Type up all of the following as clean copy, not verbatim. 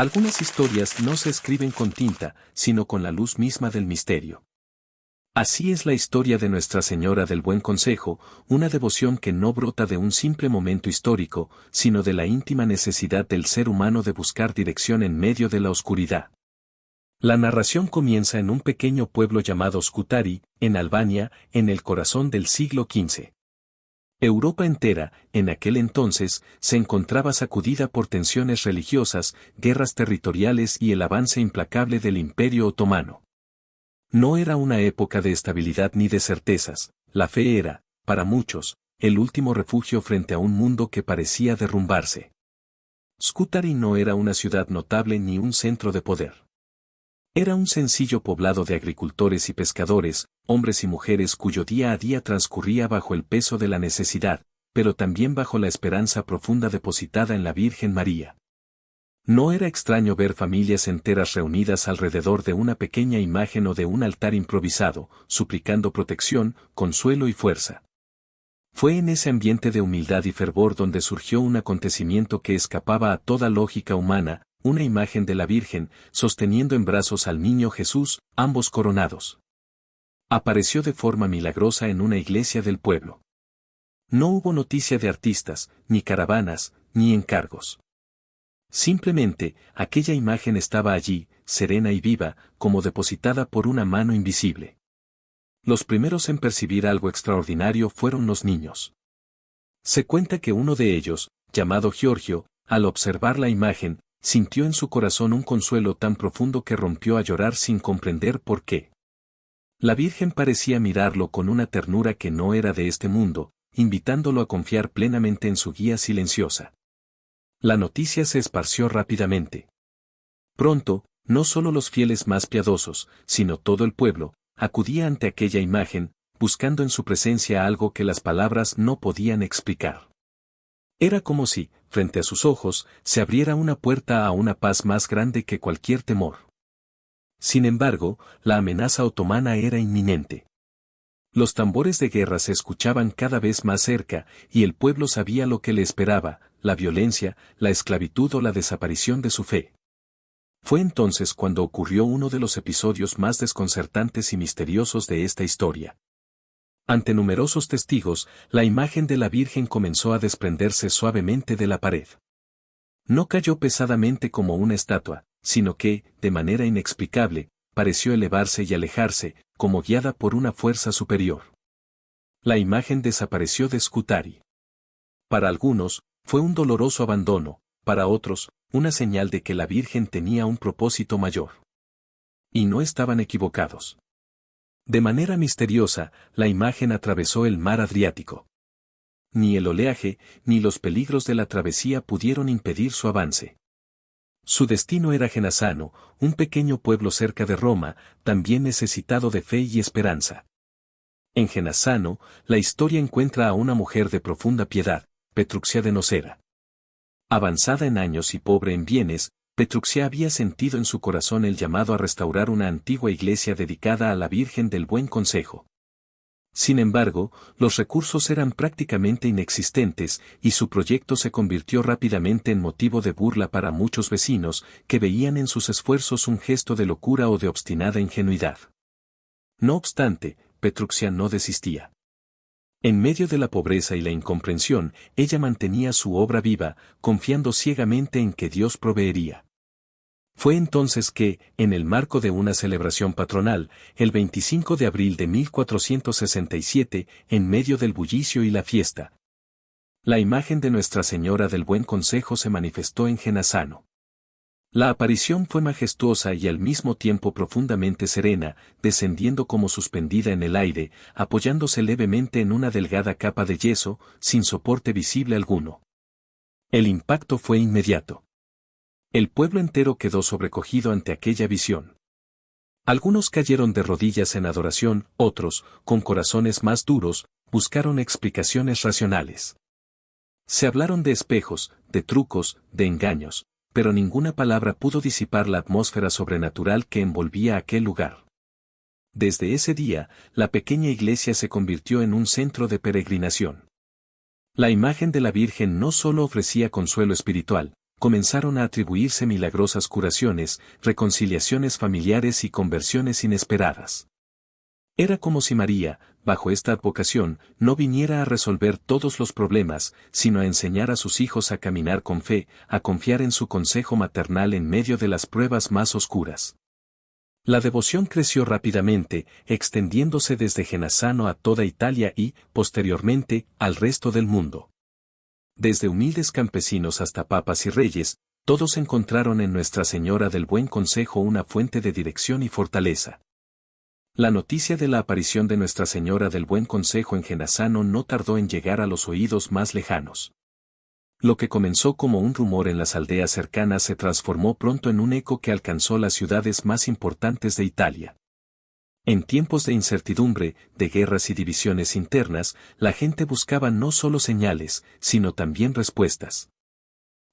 Algunas historias no se escriben con tinta, sino con la luz misma del misterio. Así es la historia de Nuestra Señora del Buen Consejo, una devoción que no brota de un simple momento histórico, sino de la íntima necesidad del ser humano de buscar dirección en medio de la oscuridad. La narración comienza en un pequeño pueblo llamado Scutari, en Albania, en el corazón del siglo XV. Europa entera, en aquel entonces, se encontraba sacudida por tensiones religiosas, guerras territoriales y el avance implacable del Imperio Otomano. No era una época de estabilidad ni de certezas, la fe era, para muchos, el último refugio frente a un mundo que parecía derrumbarse. Scutari no era una ciudad notable ni un centro de poder. Era un sencillo poblado de agricultores y pescadores, hombres y mujeres cuyo día a día transcurría bajo el peso de la necesidad, pero también bajo la esperanza profunda depositada en la Virgen María. No era extraño ver familias enteras reunidas alrededor de una pequeña imagen o de un altar improvisado, suplicando protección, consuelo y fuerza. Fue en ese ambiente de humildad y fervor donde surgió un acontecimiento que escapaba a toda lógica humana, una imagen de la Virgen, sosteniendo en brazos al niño Jesús, ambos coronados. Apareció de forma milagrosa en una iglesia del pueblo. No hubo noticia de artistas, ni caravanas, ni encargos. Simplemente, aquella imagen estaba allí, serena y viva, como depositada por una mano invisible. Los primeros en percibir algo extraordinario fueron los niños. Se cuenta que uno de ellos, llamado Giorgio, al observar la imagen, sintió en su corazón un consuelo tan profundo que rompió a llorar sin comprender por qué. La Virgen parecía mirarlo con una ternura que no era de este mundo, invitándolo a confiar plenamente en su guía silenciosa. La noticia se esparció rápidamente. Pronto, no solo los fieles más piadosos, sino todo el pueblo, acudía ante aquella imagen, buscando en su presencia algo que las palabras no podían explicar. Era como si, frente a sus ojos, se abriera una puerta a una paz más grande que cualquier temor. Sin embargo, la amenaza otomana era inminente. Los tambores de guerra se escuchaban cada vez más cerca, y el pueblo sabía lo que le esperaba, la violencia, la esclavitud o la desaparición de su fe. Fue entonces cuando ocurrió uno de los episodios más desconcertantes y misteriosos de esta historia. Ante numerosos testigos, la imagen de la Virgen comenzó a desprenderse suavemente de la pared. No cayó pesadamente como una estatua, sino que, de manera inexplicable, pareció elevarse y alejarse, como guiada por una fuerza superior. La imagen desapareció de Scutari. Para algunos, fue un doloroso abandono, para otros, una señal de que la Virgen tenía un propósito mayor. Y no estaban equivocados. De manera misteriosa, la imagen atravesó el mar Adriático. Ni el oleaje, ni los peligros de la travesía pudieron impedir su avance. Su destino era Genazzano, un pequeño pueblo cerca de Roma, también necesitado de fe y esperanza. En Genazzano, la historia encuentra a una mujer de profunda piedad, Petruccia de Nocera. Avanzada en años y pobre en bienes, Petruccia había sentido en su corazón el llamado a restaurar una antigua iglesia dedicada a la Virgen del Buen Consejo. Sin embargo, los recursos eran prácticamente inexistentes, y su proyecto se convirtió rápidamente en motivo de burla para muchos vecinos, que veían en sus esfuerzos un gesto de locura o de obstinada ingenuidad. No obstante, Petruccia no desistía. En medio de la pobreza y la incomprensión, ella mantenía su obra viva, confiando ciegamente en que Dios proveería. Fue entonces que, en el marco de una celebración patronal, el 25 de abril de 1467, en medio del bullicio y la fiesta, la imagen de Nuestra Señora del Buen Consejo se manifestó en Genazzano. La aparición fue majestuosa y al mismo tiempo profundamente serena, descendiendo como suspendida en el aire, apoyándose levemente en una delgada capa de yeso, sin soporte visible alguno. El impacto fue inmediato. El pueblo entero quedó sobrecogido ante aquella visión. Algunos cayeron de rodillas en adoración, otros, con corazones más duros, buscaron explicaciones racionales. Se hablaron de espejos, de trucos, de engaños, pero ninguna palabra pudo disipar la atmósfera sobrenatural que envolvía aquel lugar. Desde ese día, la pequeña iglesia se convirtió en un centro de peregrinación. La imagen de la Virgen no solo ofrecía consuelo espiritual, comenzaron a atribuirse milagrosas curaciones, reconciliaciones familiares y conversiones inesperadas. Era como si María, bajo esta advocación, no viniera a resolver todos los problemas, sino a enseñar a sus hijos a caminar con fe, a confiar en su consejo maternal en medio de las pruebas más oscuras. La devoción creció rápidamente, extendiéndose desde Genazzano a toda Italia y, posteriormente, al resto del mundo. Desde humildes campesinos hasta papas y reyes, todos encontraron en Nuestra Señora del Buen Consejo una fuente de dirección y fortaleza. La noticia de la aparición de Nuestra Señora del Buen Consejo en Genazzano no tardó en llegar a los oídos más lejanos. Lo que comenzó como un rumor en las aldeas cercanas se transformó pronto en un eco que alcanzó las ciudades más importantes de Italia. En tiempos de incertidumbre, de guerras y divisiones internas, la gente buscaba no solo señales, sino también respuestas.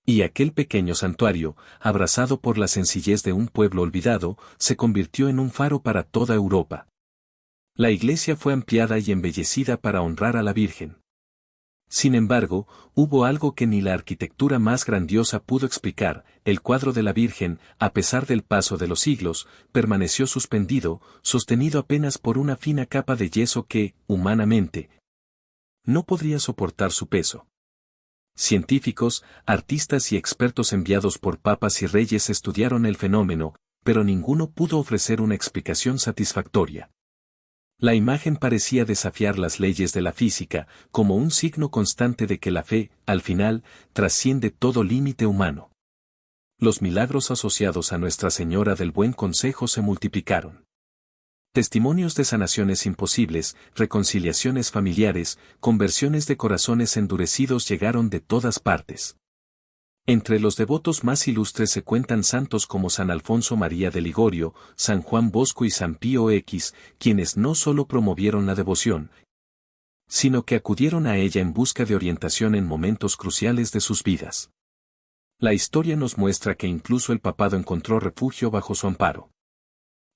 Y aquel pequeño santuario, abrazado por la sencillez de un pueblo olvidado, se convirtió en un faro para toda Europa. La iglesia fue ampliada y embellecida para honrar a la Virgen. Sin embargo, hubo algo que ni la arquitectura más grandiosa pudo explicar: el cuadro de la Virgen, a pesar del paso de los siglos, permaneció suspendido, sostenido apenas por una fina capa de yeso que, humanamente, no podría soportar su peso. Científicos, artistas y expertos enviados por papas y reyes estudiaron el fenómeno, pero ninguno pudo ofrecer una explicación satisfactoria. La imagen parecía desafiar las leyes de la física, como un signo constante de que la fe, al final, trasciende todo límite humano. Los milagros asociados a Nuestra Señora del Buen Consejo se multiplicaron. Testimonios de sanaciones imposibles, reconciliaciones familiares, conversiones de corazones endurecidos llegaron de todas partes. Entre los devotos más ilustres se cuentan santos como San Alfonso María de Ligorio, San Juan Bosco y San Pío X, quienes no solo promovieron la devoción, sino que acudieron a ella en busca de orientación en momentos cruciales de sus vidas. La historia nos muestra que incluso el papado encontró refugio bajo su amparo.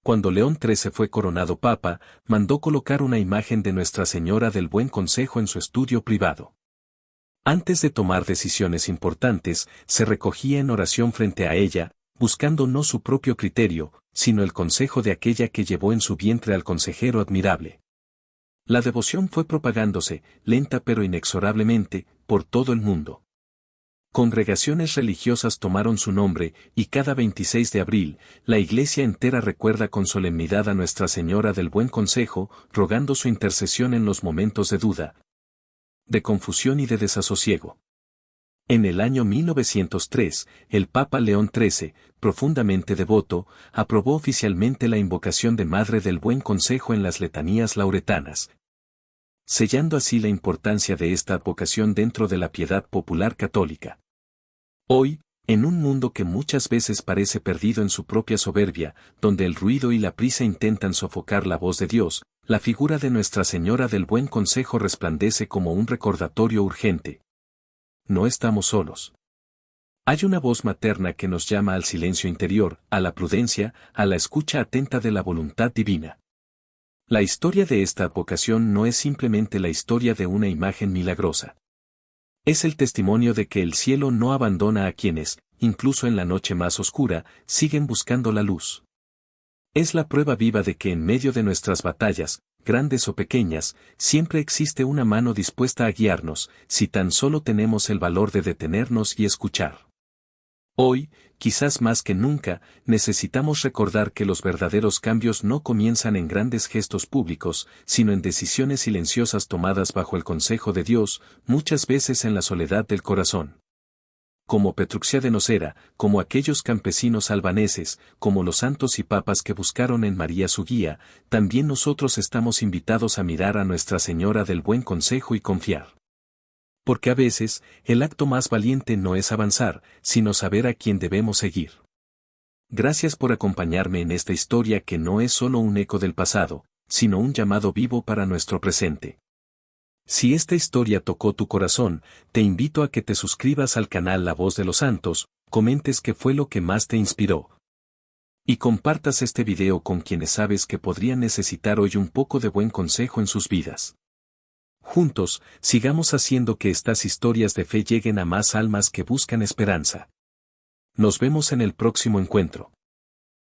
Cuando León XIII fue coronado papa, mandó colocar una imagen de Nuestra Señora del Buen Consejo en su estudio privado. Antes de tomar decisiones importantes, se recogía en oración frente a ella, buscando no su propio criterio, sino el consejo de aquella que llevó en su vientre al consejero admirable. La devoción fue propagándose, lenta pero inexorablemente, por todo el mundo. Congregaciones religiosas tomaron su nombre, y cada 26 de abril, la iglesia entera recuerda con solemnidad a Nuestra Señora del Buen Consejo, rogando su intercesión en los momentos de duda, de confusión y de desasosiego. En el año 1903, el Papa León XIII, profundamente devoto, aprobó oficialmente la invocación de Madre del Buen Consejo en las letanías lauretanas, sellando así la importancia de esta advocación dentro de la piedad popular católica. Hoy, en un mundo que muchas veces parece perdido en su propia soberbia, donde el ruido y la prisa intentan sofocar la voz de Dios, la figura de Nuestra Señora del Buen Consejo resplandece como un recordatorio urgente. No estamos solos. Hay una voz materna que nos llama al silencio interior, a la prudencia, a la escucha atenta de la voluntad divina. La historia de esta advocación no es simplemente la historia de una imagen milagrosa. Es el testimonio de que el cielo no abandona a quienes, incluso en la noche más oscura, siguen buscando la luz. Es la prueba viva de que en medio de nuestras batallas, grandes o pequeñas, siempre existe una mano dispuesta a guiarnos, si tan solo tenemos el valor de detenernos y escuchar. Hoy, quizás más que nunca, necesitamos recordar que los verdaderos cambios no comienzan en grandes gestos públicos, sino en decisiones silenciosas tomadas bajo el consejo de Dios, muchas veces en la soledad del corazón. Como Petruccia de Nocera, como aquellos campesinos albaneses, como los santos y papas que buscaron en María su guía, también nosotros estamos invitados a mirar a Nuestra Señora del Buen Consejo y confiar. Porque a veces, el acto más valiente no es avanzar, sino saber a quién debemos seguir. Gracias por acompañarme en esta historia que no es solo un eco del pasado, sino un llamado vivo para nuestro presente. Si esta historia tocó tu corazón, te invito a que te suscribas al canal La Voz de los Santos, comentes qué fue lo que más te inspiró. Y compartas este video con quienes sabes que podrían necesitar hoy un poco de buen consejo en sus vidas. Juntos, sigamos haciendo que estas historias de fe lleguen a más almas que buscan esperanza. Nos vemos en el próximo encuentro.